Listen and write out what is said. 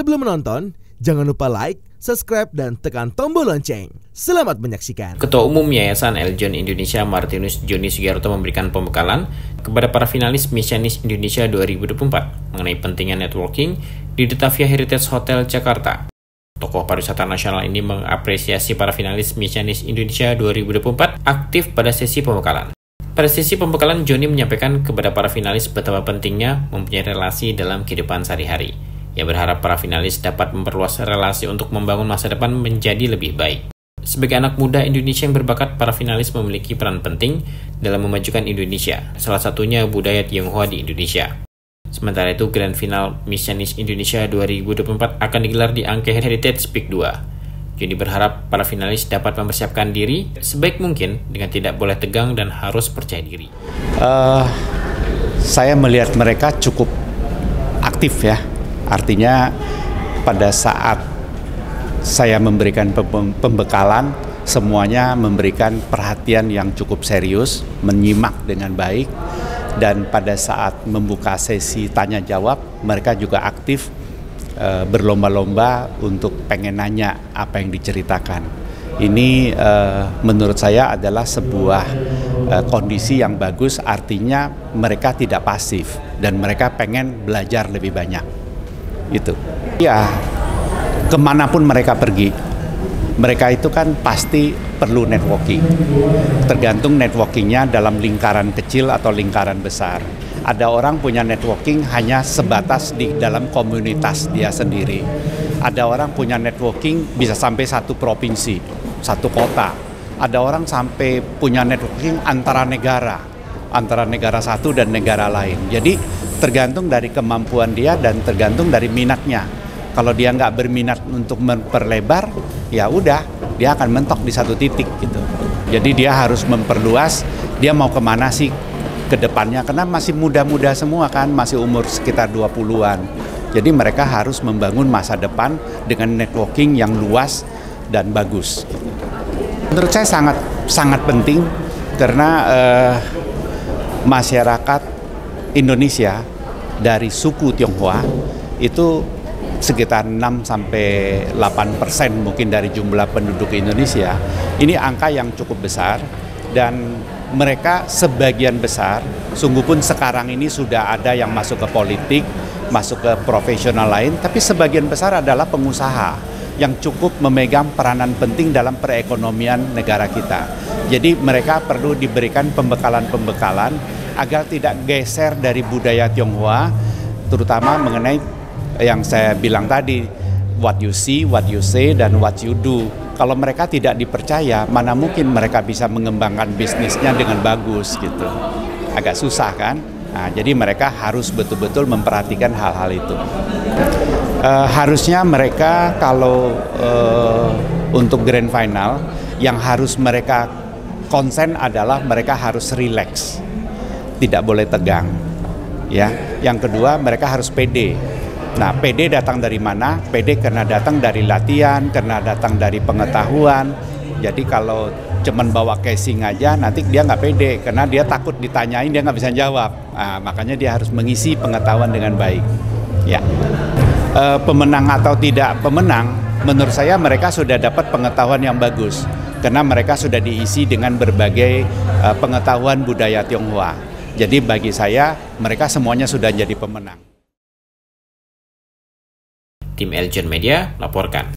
Sebelum menonton, jangan lupa like, subscribe, dan tekan tombol lonceng. Selamat menyaksikan. Ketua Umum Yayasan Eljon Indonesia Martinus Joni Sugiarto memberikan pembekalan kepada para finalis Mesianis Indonesia 2024 mengenai pentingnya networking di Detavia Heritage Hotel Jakarta. Tokoh pariwisata nasional ini mengapresiasi para finalis Mesianis Indonesia 2024 aktif pada sesi pembekalan. Pada sesi pembekalan, Joni menyampaikan kepada para finalis betapa pentingnya mempunyai relasi dalam kehidupan sehari-hari. Ia berharap para finalis dapat memperluas relasi untuk membangun masa depan menjadi lebih baik. Sebagai anak muda Indonesia yang berbakat, para finalis memiliki peran penting dalam memajukan Indonesia, salah satunya budaya Tionghoa di Indonesia. Sementara itu, Grand Final Mesianis Indonesia 2024 akan digelar di Angke Heritage Peak 2. Joni berharap para finalis dapat mempersiapkan diri sebaik mungkin dengan tidak boleh tegang dan harus percaya diri. Saya melihat mereka cukup aktif ya. Artinya pada saat saya memberikan pembekalan, semuanya memberikan perhatian yang cukup serius, menyimak dengan baik, dan pada saat membuka sesi tanya jawab, mereka juga aktif berlomba-lomba untuk pengen nanya apa yang diceritakan. Ini menurut saya adalah sebuah kondisi yang bagus, artinya mereka tidak pasif dan mereka pengen belajar lebih banyak. Itu ya, kemanapun mereka pergi, mereka itu kan pasti perlu networking. Tergantung networkingnya dalam lingkaran kecil atau lingkaran besar. Ada orang punya networking hanya sebatas di dalam komunitas dia sendiri. Ada orang punya networking bisa sampai satu provinsi, satu kota. Ada orang sampai punya networking antara negara satu dan negara lain. Jadi tergantung dari kemampuan dia dan tergantung dari minatnya. Kalau dia nggak berminat untuk memperlebar, ya udah, dia akan mentok di satu titik gitu. Jadi dia harus memperluas, dia mau kemana sih ke depannya, karena masih muda-muda semua kan, masih umur sekitar 20-an. Jadi mereka harus membangun masa depan dengan networking yang luas dan bagus. Menurut saya sangat penting karena masyarakat Indonesia dari suku Tionghoa itu sekitar 6-8% mungkin dari jumlah penduduk Indonesia. Ini angka yang cukup besar dan mereka sebagian besar, sungguh pun sekarang ini sudah ada yang masuk ke politik, masuk ke profesional lain, tapi sebagian besar adalah pengusaha yang cukup memegang peranan penting dalam perekonomian negara kita. Jadi mereka perlu diberikan pembekalan-pembekalan agar tidak geser dari budaya Tionghoa, terutama mengenai yang saya bilang tadi, what you see, what you say, dan what you do. Kalau mereka tidak dipercaya, mana mungkin mereka bisa mengembangkan bisnisnya dengan bagus gitu. Agak susah kan? Nah, jadi mereka harus betul-betul memperhatikan hal-hal itu. Harusnya mereka kalau untuk grand final, yang harus mereka konsen adalah mereka harus rileks. Tidak boleh tegang, ya. Yang kedua, mereka harus pede. Nah, pede datang dari mana? Pede karena datang dari latihan, karena datang dari pengetahuan. Jadi kalau cuman bawa casing aja, nanti dia nggak pede karena dia takut ditanyain, dia nggak bisa jawab. Nah, makanya dia harus mengisi pengetahuan dengan baik. Ya, pemenang atau tidak pemenang, menurut saya mereka sudah dapat pengetahuan yang bagus karena mereka sudah diisi dengan berbagai pengetahuan budaya Tionghoa. Jadi bagi saya mereka semuanya sudah jadi pemenang. Tim Eljon Media laporkan.